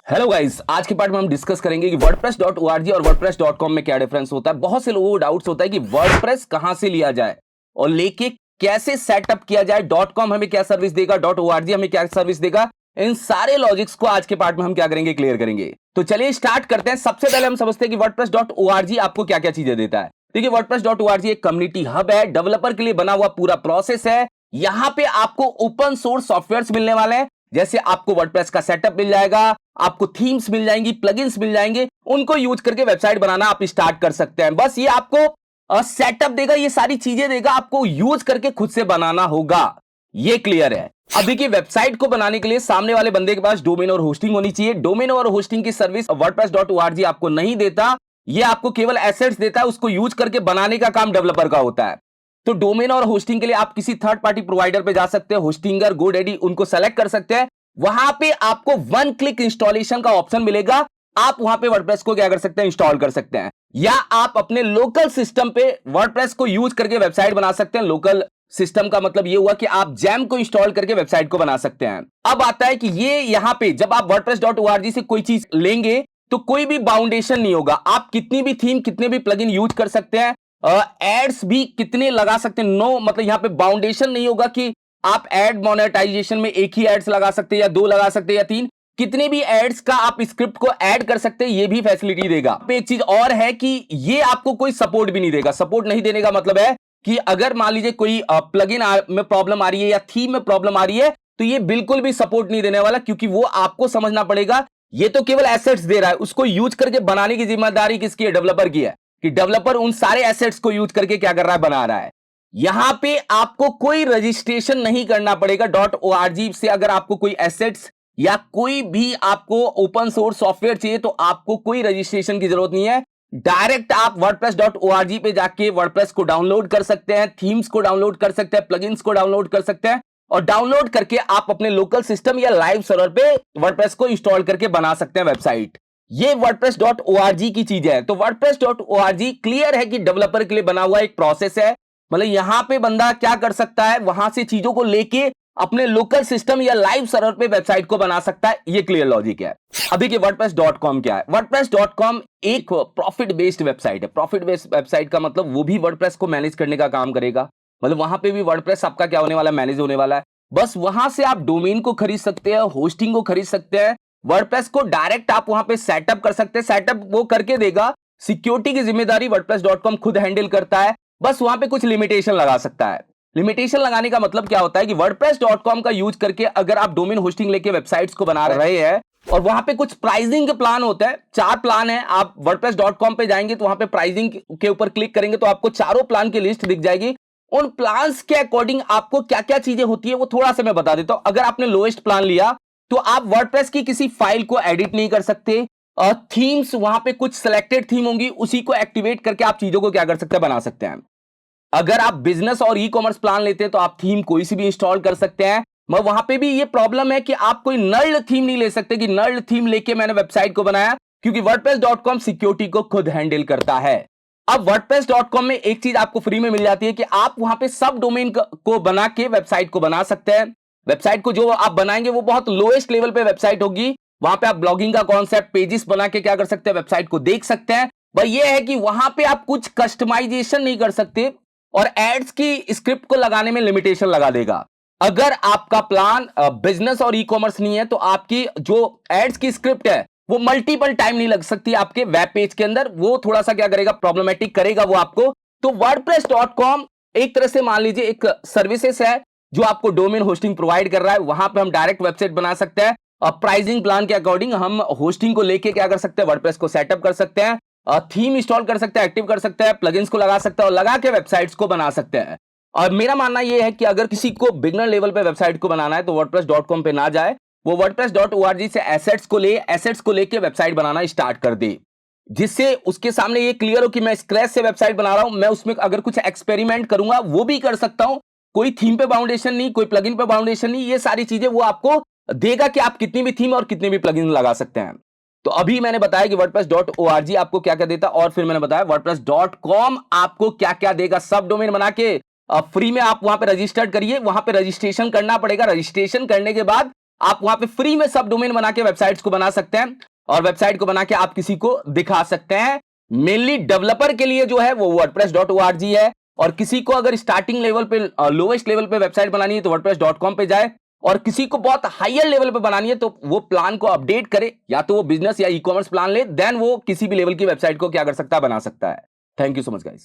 Hello guys, आज के part में हम डिस्कस करेंगे कि wordpress.org और wordpress.com में क्या डिफरेंस होता है। बहुत से लोगों को डाउट्स होता है कि वर्डप्रेस कहां से लिया जाए और लेके कैसे सेटअप किया जाए। .com हमें क्या सर्विस देगा, .org हमें क्या सर्विस देगा। इन सारे लॉजिक्स को आज के पार्ट में हम क्या करेंगे, क्लियर करेंगे। तो चलिए स्टार्ट करते हैं। सबसे पहले हम समझते हैं कि wordpress.org आपको क्या क्या चीजें देता है। देखिए, wordpress.org एक कम्युनिटी हब है, डेवलपर के लिए बना हुआ पूरा प्रोसेस है। यहां पे आपको ओपन सोर्स सॉफ्टवेयर्स मिलने वाले हैं। जैसे आपको वर्डप्रेस का सेटअप मिल जाएगा, आपको थीम्स मिल जाएंगी, प्लगइन्स मिल जाएंगे, उनको यूज करके वेबसाइट बनाना आप स्टार्ट कर सकते हैं। बस ये आपको सेटअप देगा, ये सारी चीजें देगा, आपको यूज करके खुद से बनाना होगा। ये क्लियर है। अब देखिए, वेबसाइट को बनाने के लिए सामने वाले बंदे के पास डोमेन और होस्टिंग होनी चाहिए। डोमेन और होस्टिंग की सर्विस wordpress.org आपको नहीं देता, ये आपको केवल एसेट्स देता है, उसको यूज करके बनाने का काम डेवलपर का होता है। तो डोमेन और होस्टिंग के लिए आप किसी थर्ड पार्टी प्रोवाइडर पे जा सकते हैं, होस्टिंगर, गोडैडी, उनको सेलेक्ट कर सकते हैं। वहां पे आपको वन क्लिक इंस्टॉलेशन का ऑप्शन मिलेगा। आप वहां पे वर्डप्रेस को क्या कर सकते हैं, इंस्टॉल कर सकते हैं, या आप अपने लोकल सिस्टम पे वर्डप्रेस को यूज करके वेबसाइट बना सकते हैं। लोकल सिस्टम का मतलब ये हुआ कि आप जैम को इंस्टॉल करके वेबसाइट को बना सकते हैं। अब आता है कि ये यहां पे जब आप wordpress.org से कोई चीज लेंगे तो कोई भी बाउंडेशन नहीं होगा। आप कितनी भी थीम, कितने भी प्लगइन यूज कर सकते हैं, एड्स भी कितने लगा सकते हैं। नो, मतलब यहां पे बाउंडेशन नहीं होगा कि आप एड मोनेटाइजेशन में एक ही एड्स लगा सकते हैं या दो लगा सकते हैं या तीन। कितने भी एड्स का आप स्क्रिप्ट को ऐड कर सकते हैं, ये भी फैसिलिटी देगा। एक चीज और है कि ये आपको कोई सपोर्ट भी नहीं देगा। सपोर्ट नहीं देने का मतलब है कि अगर मान लीजिए कोई प्लगइन में प्रॉब्लम आ रही है या थीम में प्रॉब्लम आ रही है, तो ये बिल्कुल भी सपोर्ट नहीं देने वाला, क्योंकि वो आपको समझना पड़ेगा। ये तो केवल एसेट्स दे रहा है, उसको यूज करके बनाने की जिम्मेदारी किसकी है, डेवलपर की है। कि डेवलपर उन सारे एसेट्स को यूज करके क्या कर रहा है, बना रहा है। यहां पे आपको कोई रजिस्ट्रेशन नहीं करना पड़ेगा। .org से अगर आपको कोई एसेट्स या कोई भी आपको ओपन सोर्स सॉफ्टवेयर चाहिए तो आपको कोई रजिस्ट्रेशन की जरूरत नहीं है। डायरेक्ट आप wordpress.org पे जाके वर्डप्रेस को डाउनलोड कर सकते हैं, थीम्स को डाउनलोड कर सकते हैं, प्लगइन्स को डाउनलोड कर सकते हैं, और डाउनलोड करके आप अपने लोकल सिस्टम या लाइव सर्वर पे वर्डप्रेस को इंस्टॉल करके बना सकते हैं वेबसाइट। ये wordpress.org की चीज है। तो wordpress.org क्लियर है कि डेवलपर के लिए बना हुआ एक प्रोसेस है। मतलब यहां पे बंदा क्या कर सकता है, वहां से चीजों को लेके अपने लोकल सिस्टम या लाइव सर्वर पे वेबसाइट को बना सकता है। ये क्लियर लॉजिक है। अभी के wordpress.com क्या है? wordpress.com एक प्रॉफिट बेस्ड वेबसाइट है। प्रॉफिट बेस्ड वेबसाइट का मतलब वो भी वर्डप्रेस को मैनेज करने का काम करेगा। मतलब वहां पे भी वर्डप्रेस आपका क्या होने वाला है, मैनेज होने वाला है। बस वहां से आप डोमेन को खरीद सकते हैं, होस्टिंग को खरीद सकते हैं, वर्डप्रेस को डायरेक्ट आप वहां पे सेटअप कर सकते हैं। सेटअप वो करके देगा, सिक्योरिटी की जिम्मेदारी wordpress.com खुद हैंडल करता है। बस वहां पे कुछ लिमिटेशन लगा सकता है। लिमिटेशन लगाने का मतलब क्या होता है कि wordpress.com का यूज करके अगर आप डोमेन होस्टिंग लेके वेबसाइट्स को बना रहे हैं और वहां पे कुछ प्राइसिंग के प्लान होते हैं, 4 प्लान है। आप wordpress.com पे जाएंगे तो वहां पे प्राइसिंग के ऊपर क्लिक करेंगे तो आपको चारों प्लान की लिस्ट दिख जाएगी। उन प्लान्स के अकॉर्डिंग आपको क्या क्या चीजें होती है वो थोड़ा सा मैं बता देता हूं। अगर आपने लोएस्ट प्लान लिया तो आप वर्डप्रेस की किसी फाइल को एडिट नहीं कर सकते, और थीम्स वहां पे कुछ सिलेक्टेड थीम होंगी, उसी को एक्टिवेट करके आप चीजों को क्या कर सकते हैं, बना सकते हैं। अगर आप बिजनेस और ई कॉमर्स प्लान लेते हैं तो आप थीम कोई सी भी इंस्टॉल कर सकते हैं। मगर वहां पे भी ये प्रॉब्लम है कि आप कोई नल्ड थीम नहीं ले सकते कि नल्ड थीम लेके मैंने वेबसाइट को बनाया, क्योंकि wordpress.com सिक्योरिटी को खुद हैंडल करता है। अब wordpress.com में एक चीज आपको फ्री में मिल जाती है कि आप वहां पे सब डोमेन को बना के वेबसाइट को बना सकते हैं। वेबसाइट को जो आप बनाएंगे वो बहुत लोएस्ट लेवल पे वेबसाइट होगी। वहां पे आप ब्लॉगिंग का कॉन्सेप्ट, पेजेस बना के क्या कर सकते हैं, वेबसाइट को देख सकते हैं। पर यह है कि वहां पे आप कुछ कस्टमाइजेशन नहीं कर सकते, और एड्स की स्क्रिप्ट को लगाने में लिमिटेशन लगा देगा। अगर आपका प्लान बिजनेस और ई कॉमर्स नहीं है तो आपकी जो एड्स की स्क्रिप्ट है वो मल्टीपल टाइम नहीं लग सकती आपके वेब पेज के अंदर। वो थोड़ा सा क्या करेगा, प्रॉब्लमेटिक करेगा वो आपको। तो wordpress.com एक तरह से मान लीजिए एक सर्विसेज है जो आपको डोमेन होस्टिंग प्रोवाइड कर रहा है। वहां पे हम डायरेक्ट वेबसाइट बना सकते हैं, और प्राइसिंग प्लान के अकॉर्डिंग हम होस्टिंग को लेके क्या कर सकते हैं, वर्डप्रेस को सेटअप कर सकते हैं, थीम इंस्टॉल कर सकते हैं, एक्टिव कर सकते हैं, प्लगइन्स को लगा सकते हैं और लगा के वेबसाइट्स को बना सकते हैं। और मेरा मानना यह है कि अगर किसी को बिगनर लेवल पे वेबसाइट को बनाना है तो wordpress.com पे ना जाए, वो wordpress.org से एसेट्स को लेके वेबसाइट बनाना स्टार्ट कर दे, जिससे उसके सामने ये क्लियर हो कि मैं स्क्रैच से वेबसाइट बना रहा हूं। मैं उसमें अगर कुछ एक्सपेरिमेंट करूंगा वो भी कर सकता हूं। कोई थीम पे बाउंडेशन नहीं, कोई प्लगइन पे बाउंडेशन नहीं। ये सारी चीजें वो आपको देगा कि आप कितनी भी थीम और कितनी भी प्लगइन लगा सकते हैं। तो अभी मैंने बताया कि wordpress.org आपको क्या क्या देता, और फिर मैंने बताया wordpress.com आपको क्या क्या देगा। सब डोमेन बना के फ्री में आप वहां पे रजिस्टर्ड करिए। वहां पे रजिस्ट्रेशन करना पड़ेगा। रजिस्ट्रेशन करने के बाद आप वहां पे फ्री में सब डोमेन बना के वेबसाइट्स को बना सकते हैं और वेबसाइट को बना के आप किसी को दिखा सकते हैं। मेनली डेवलपर के लिए जो है वो wordpress.org है, और किसी को अगर स्टार्टिंग लेवल पे लोवेस्ट लेवल पे वेबसाइट बनानी है तो wordpress.com पे जाए, और किसी को बहुत हायर लेवल पे बनानी है तो वो प्लान को अपडेट करे, या तो वो बिजनेस या ई कॉमर्स प्लान ले, देन वो किसी भी लेवल की वेबसाइट को क्या कर सकता है, बना सकता है। Thank you so much guys.